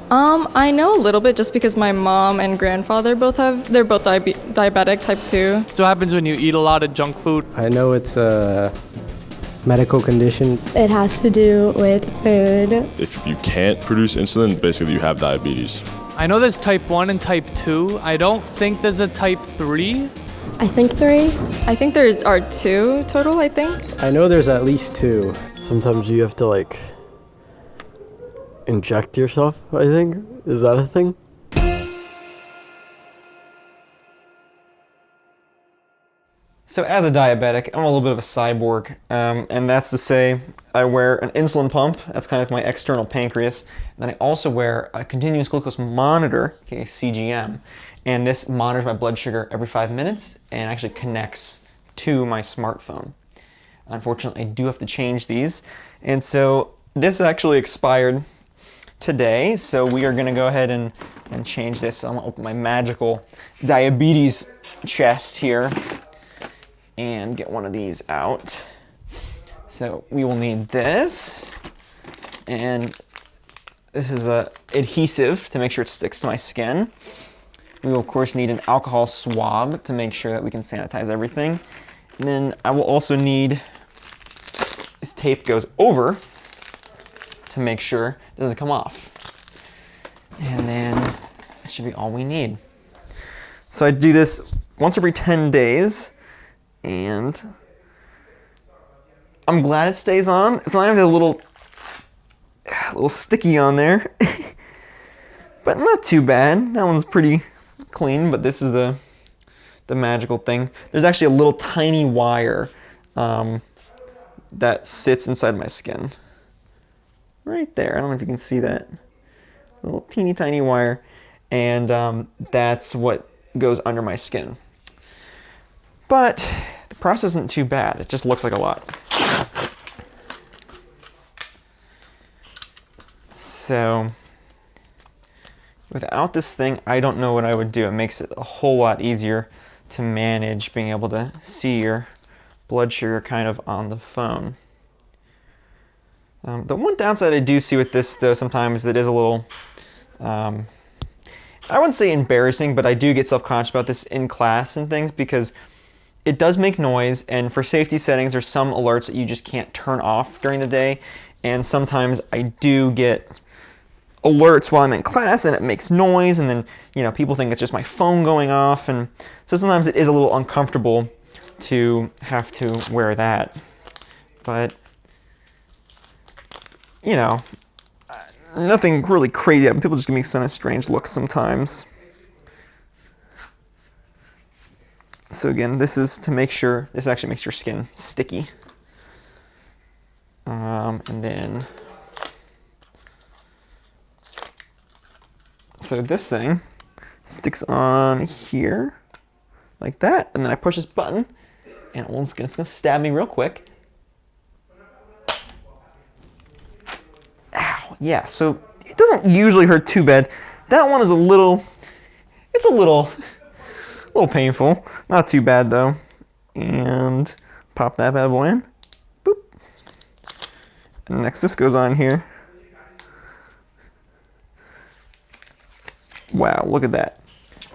I know a little bit just because my mom and grandfather they're both diabetic type 2. So what happens when you eat a lot of junk food? I know it's a medical condition. It has to do with food. If you can't produce insulin, basically you have diabetes. I know there's type 1 and type 2. I don't think there's a type 3. I think 3. I think there are 2 total, I think. I know there's at least 2. Sometimes you have to like inject yourself, I think. Is that a thing? So as a diabetic, I'm a little bit of a cyborg, and that's to say I wear an insulin pump, that's kind of like my external pancreas, and then I also wear a continuous glucose monitor, aka CGM, and this monitors my blood sugar every 5 minutes and actually connects to my smartphone. Unfortunately, I do have to change these, and so this actually expired today, so we are gonna go ahead and change this. So I'm gonna open my magical diabetes chest here and get one of these out. So we will need this, and this is a adhesive to make sure it sticks to my skin. We will of course need an alcohol swab to make sure that we can sanitize everything. And then I will also need, this tape goes over to make sure it doesn't come off. And then that should be all we need. So I do this once every 10 days. And I'm glad it stays on. Sometimes there's a little sticky on there, but not too bad. That one's pretty clean, but this is the magical thing. There's actually a little tiny wire that sits inside my skin. Right there, I don't know if you can see that. A little teeny tiny wire, and that's what goes under my skin. But the process isn't too bad. It just looks like a lot. So without this thing, I don't know what I would do. It makes it a whole lot easier to manage being able to see your blood sugar kind of on the phone. The one downside I do see with this, though, sometimes that is a little, I wouldn't say embarrassing, but I do get self-conscious about this in class and things because it does make noise, and for safety settings, there's some alerts that you just can't turn off during the day, and sometimes I do get alerts while I'm in class, and it makes noise, and then, you know, people think it's just my phone going off, and so sometimes it is a little uncomfortable to have to wear that, but, you know, nothing really crazy. People just give me kind of strange looks sometimes. So again, this is to make sure, this actually makes your skin sticky. And then, so this thing sticks on here, like that, and then I push this button, and it's gonna stab me real quick. Ow, yeah, so it doesn't usually hurt too bad. That one is a little painful. Not too bad though. And pop that bad boy in. Boop. And next this goes on here. Wow, look at that.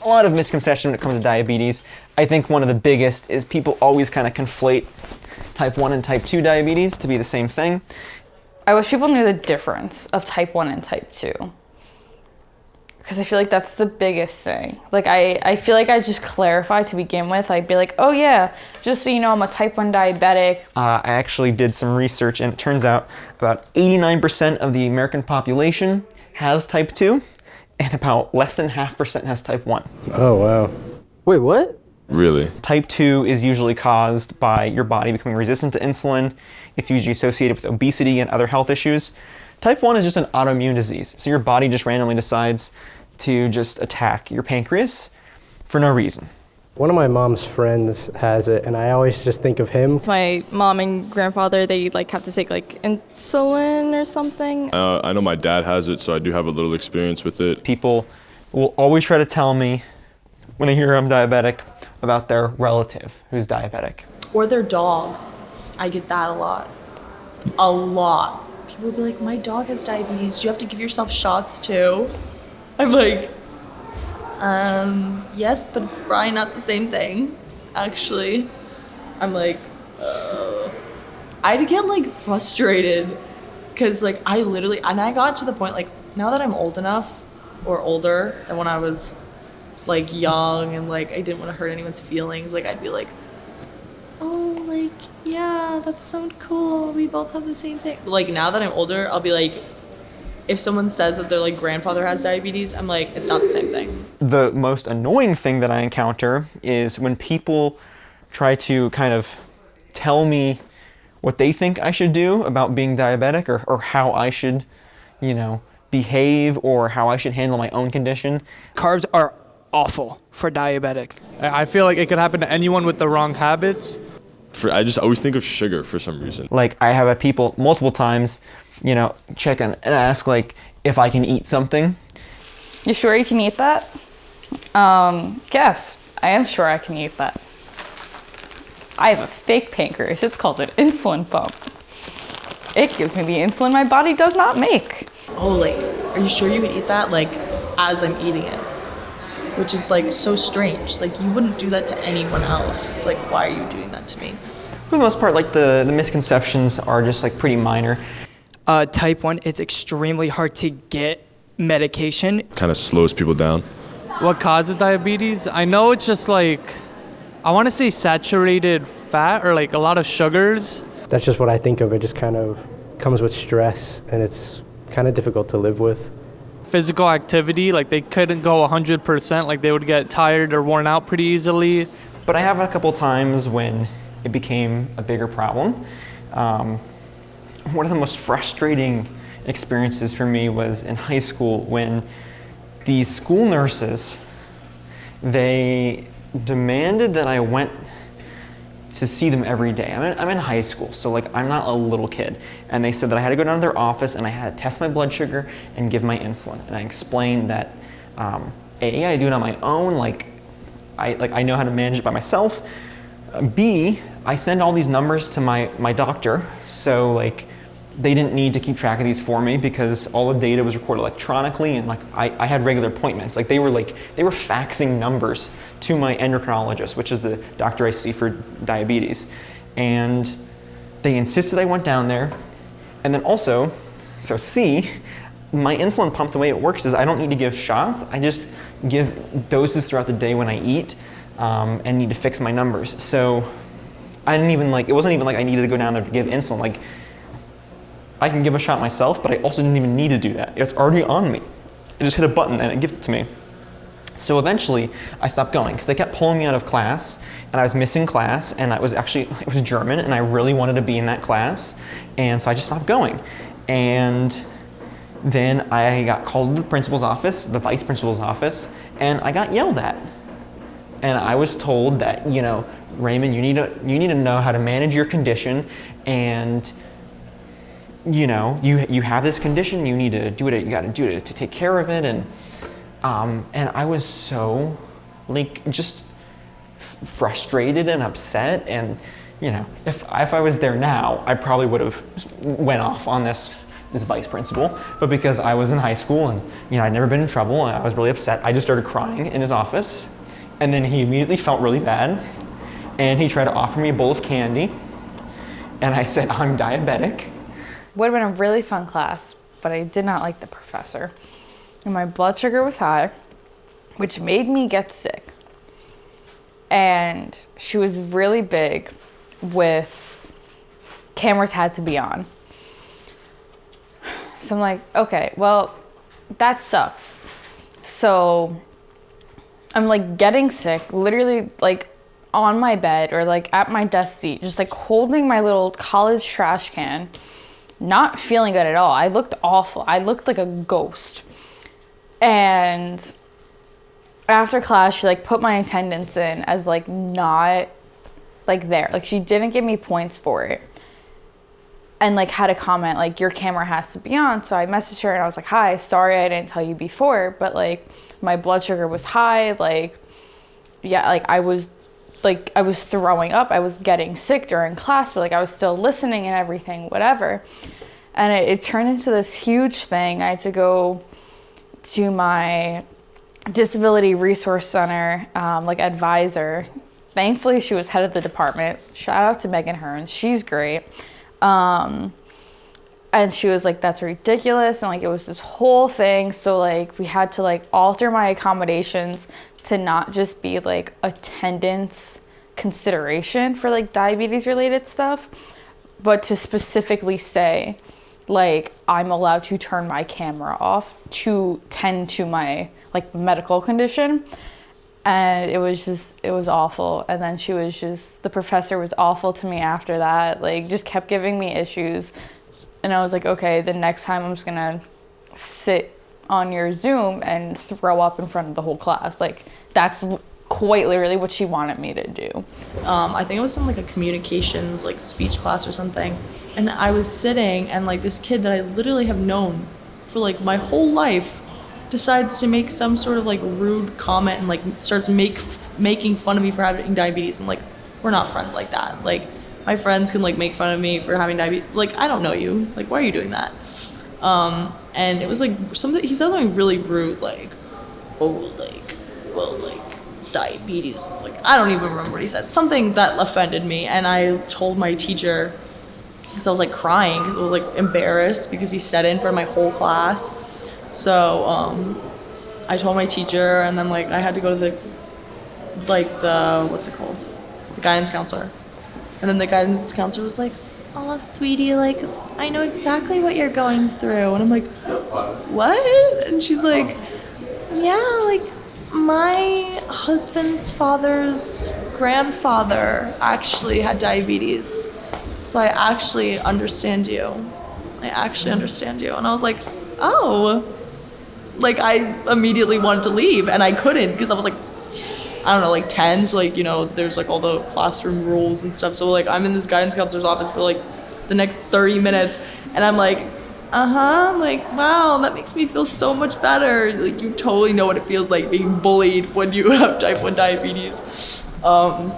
A lot of misconceptions when it comes to diabetes. I think one of the biggest is people always kind of conflate type 1 and type 2 diabetes to be the same thing. I wish people knew the difference of type 1 and type 2. Because I feel like that's the biggest thing. Like, I feel like I just clarify to begin with. I'd be like, oh yeah, just so you know, I'm a type 1 diabetic. I actually did some research, and it turns out about 89% of the American population has type 2, and about less than 0.5% has type 1. Oh, wow. Wait, what? Really? Type 2 is usually caused by your body becoming resistant to insulin. It's usually associated with obesity and other health issues. Type 1 is just an autoimmune disease. So your body just randomly decides to just attack your pancreas for no reason. One of my mom's friends has it, and I always just think of him. It's my mom and grandfather, they like have to take like insulin or something. I know my dad has it, so I do have a little experience with it. People will always try to tell me when they hear I'm diabetic about their relative who's diabetic. Or their dog. I get that a lot. A lot. people will be like, my dog has diabetes. You have to give yourself shots too. I'm like, yes, but it's probably not the same thing, actually. I'm like, I'd get like frustrated because like I literally, and I got to the point like now that I'm old enough or older than when I was like young and like I didn't want to hurt anyone's feelings, like I'd be like, oh, like, yeah, that's so cool. We both have the same thing. Like now that I'm older, I'll be like, if someone says that their like grandfather has diabetes, I'm like, it's not the same thing. The most annoying thing that I encounter is when people try to kind of tell me what they think I should do about being diabetic or how I should, you know, behave or how I should handle my own condition. Carbs are awful for diabetics. I feel like it could happen to anyone with the wrong habits. I just always think of sugar for some reason. Like I have had people multiple times, you know, check in and ask like if I can eat something. You sure you can eat that? Yes, I am sure I can eat that. I have a fake pancreas. It's called an insulin pump. It gives me the insulin my body does not make. Oh, like, are you sure you can eat that? Like, as I'm eating it. Which is like so strange. Like, you wouldn't do that to anyone else. Like, why are you doing that to me? For the most part, like the misconceptions are just like pretty minor. Type 1, it's extremely hard to get medication. Kind of slows people down. What causes diabetes? I know it's just like, I want to say saturated fat or like a lot of sugars. That's just what I think of. It just kind of comes with stress, and it's kind of difficult to live with. Physical activity, like they couldn't go 100%, like they would get tired or worn out pretty easily. But I have a couple times when it became a bigger problem. One of the most frustrating experiences for me was in high school when the school nurses, they demanded that I went to see them every day. I'm in high school, so like I'm not a little kid. And they said that I had to go down to their office and I had to test my blood sugar and give my insulin. And I explained that A, I do it on my own, like I know how to manage it by myself. B, I send all these numbers to my doctor, so like they didn't need to keep track of these for me because all the data was recorded electronically, and like I had regular appointments. Like they were faxing numbers to my endocrinologist, which is the doctor I see for diabetes. And they insisted I went down there. And then also, so C, my insulin pump, the way it works is I don't need to give shots. I just give doses throughout the day when I eat and need to fix my numbers. So I didn't even it wasn't even like I needed to go down there to give insulin. Like I can give a shot myself, but I also didn't even need to do that. It's already on me. I just hit a button and it gives it to me. So eventually I stopped going because they kept pulling me out of class and I was missing class, and it was German and I really wanted to be in that class. And so I just stopped going. And then I got called to the principal's office, the vice principal's office, and I got yelled at. And I was told that, you know, Raymond, you need to know how to manage your condition, and you know, you have this condition, you need to do it, you got to do it to take care of it. And I was so like just frustrated and upset. And you know, if I was there now, I probably would have went off on this vice principal. But because I was in high school and you know I'd never been in trouble, and I was really upset, I just started crying in his office. And then he immediately felt really bad, and he tried to offer me a bowl of candy. And I said, I'm diabetic. Would have been a really fun class, but I did not like the professor. And my blood sugar was high, which made me get sick. And she was really big with cameras had to be on. So I'm like, okay, well, that sucks. So I'm like getting sick, literally like on my bed or like at my desk seat, just like holding my little college trash can, not feeling good at all. I looked awful. I looked like a ghost. And after class, she like put my attendance in as like not like there. Like she didn't give me points for it. And like had a comment like, your camera has to be on. So I messaged her and I was like, hi, sorry I didn't tell you before, but like my blood sugar was high. Like, yeah, like I was throwing up. I was getting sick during class, but like I was still listening and everything, whatever. And it turned into this huge thing. I had to go to my disability resource center, like advisor. Thankfully, she was head of the department. Shout out to Megan Hearns. She's great. And she was like, that's ridiculous. And like, it was this whole thing. So like, we had to like alter my accommodations to not just be like attendance consideration for like diabetes related stuff, but to specifically say like, I'm allowed to turn my camera off to tend to my like medical condition. And it was awful. And then the professor was awful to me after that, like just kept giving me issues. And I was like, okay, the next time I'm just gonna sit on your Zoom and throw up in front of the whole class. Like that's quite literally what she wanted me to do. I think it was some like a communications like speech class or something. And I was sitting and like this kid that I literally have known for like my whole life decides to make some sort of like rude comment and like starts making fun of me for having diabetes. And like, we're not friends like that. Like, my friends can like make fun of me for having diabetes. Like, I don't know you. Like, why are you doing that? And it was like something, he said something really rude, like, oh, like, well, like, diabetes is like, I don't even remember what he said. Something that offended me. And I told my teacher, because I was like crying, because I was like embarrassed because he said it in front of my whole class. So I told my teacher, and then like I had to go to the what's it called? The guidance counselor. And then the guidance counselor was like, oh, sweetie, like, I know exactly what you're going through. And I'm like, what? And she's like, yeah, like, my husband's father's grandfather actually had diabetes. So I actually understand you. And I was like, oh. Like, I immediately wanted to leave, and I couldn't because I was like, I don't know, like 10, so like, you know, there's like all the classroom rules and stuff. So like I'm in this guidance counselor's office for like the next 30 minutes and I'm like, like, wow, that makes me feel so much better. Like, you totally know what it feels like being bullied when you have type 1 diabetes. And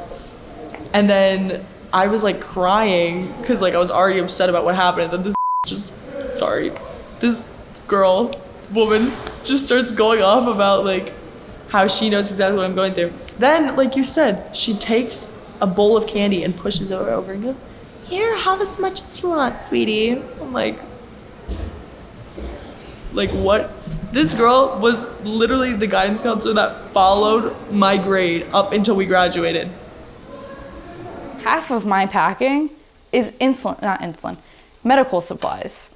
then I was like crying because like I was already upset about what happened. And then this woman just starts going off about like how she knows exactly what I'm going through. Then, like you said, she takes a bowl of candy and pushes it over and goes, here, have as much as you want, sweetie. I'm like what? This girl was literally the guidance counselor that followed my grade up until we graduated. Half of my packing is medical supplies.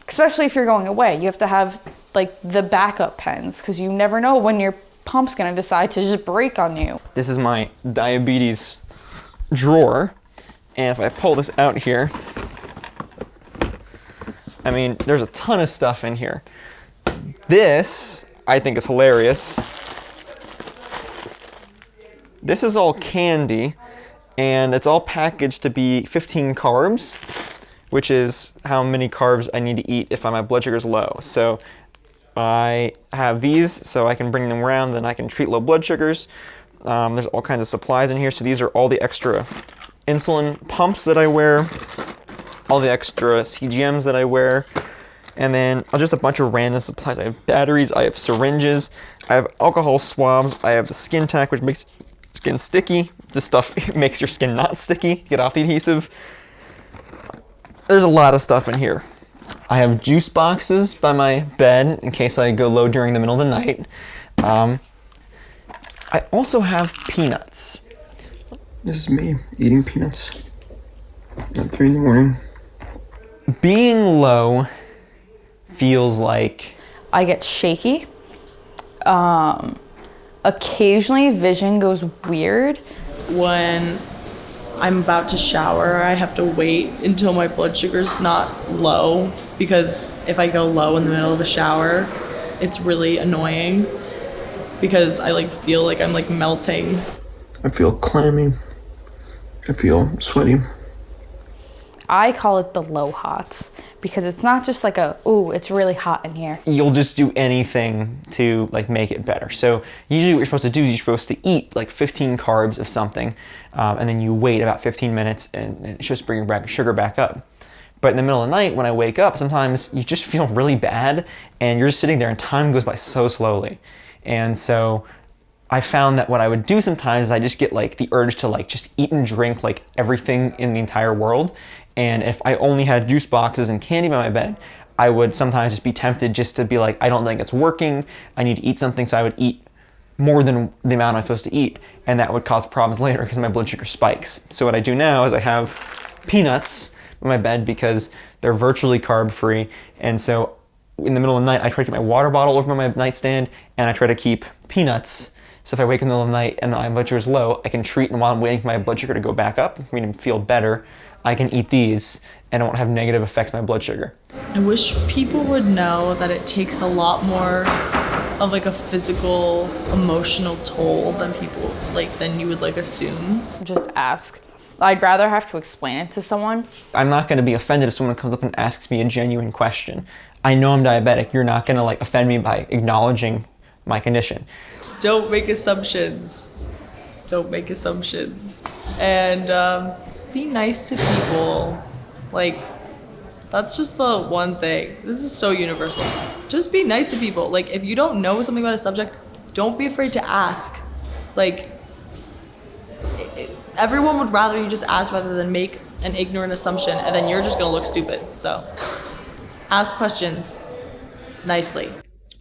Especially if you're going away, you have to have like the backup pens because you never know when your pump's gonna decide to just break on you. This is my diabetes drawer, and if I pull this out here, I mean, there's a ton of stuff in here. This, I think, is hilarious. This is all candy, and it's all packaged to be 15 carbs, which is how many carbs I need to eat if my blood sugar's low. So I have these so I can bring them around, then I can treat low blood sugars. There's all kinds of supplies in here. So these are all the extra insulin pumps that I wear, all the extra CGMs that I wear, and then just a bunch of random supplies. I have batteries, I have syringes, I have alcohol swabs, I have the skin tack, which makes skin sticky. This stuff makes your skin not sticky, get off the adhesive. There's a lot of stuff in here. I have juice boxes by my bed in case I go low during the middle of the night. I also have peanuts. This is me eating peanuts at 3 in the morning. Being low feels like I get shaky. Occasionally vision goes weird. When I'm about to shower, I have to wait until my blood sugar's not low, because if I go low in the middle of a shower, it's really annoying because I like feel like I'm like melting. I feel clammy. I feel sweaty. I call it the low hots because it's not just like ooh, it's really hot in here. You'll just do anything to like make it better. So usually what you're supposed to do is you're supposed to eat like 15 carbs of something, and then you wait about 15 minutes and it's just bring your sugar back up. But in the middle of the night when I wake up, sometimes you just feel really bad and you're just sitting there and time goes by so slowly. And so I found that what I would do sometimes is I just get like the urge to like just eat and drink like everything in the entire world. And if I only had juice boxes and candy by my bed, I would sometimes just be tempted just to be like, I don't think it's working. I need to eat something. So I would eat more than the amount I'm supposed to eat. And that would cause problems later because my blood sugar spikes. So what I do now is I have peanuts in my bed because they're virtually carb free. And so in the middle of the night, I try to keep my water bottle over my nightstand and I try to keep peanuts. So if I wake in the middle of the night and my blood sugar is low, I can treat, and while I'm waiting for my blood sugar to go back up, for me to feel better, I can eat these and it won't have negative effects on my blood sugar. I wish people would know that it takes a lot more of like a physical, emotional toll than than you would like assume. Just ask. I'd rather have to explain it to someone. I'm not going to be offended if someone comes up and asks me a genuine question. I know I'm diabetic. You're not going to like offend me by acknowledging my condition. Don't make assumptions. Don't make assumptions. And be nice to people. Like, that's just the one thing. This is so universal. Just be nice to people. Like, if you don't know something about a subject, don't be afraid to ask. Like, everyone would rather you just ask rather than make an ignorant assumption, and then you're just gonna look stupid. So, ask questions nicely.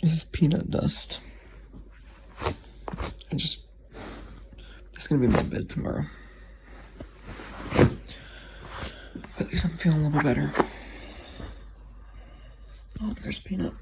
This is peanut dust. It's gonna be my bed tomorrow. At least I'm feeling a little bit better. Oh, there's peanut.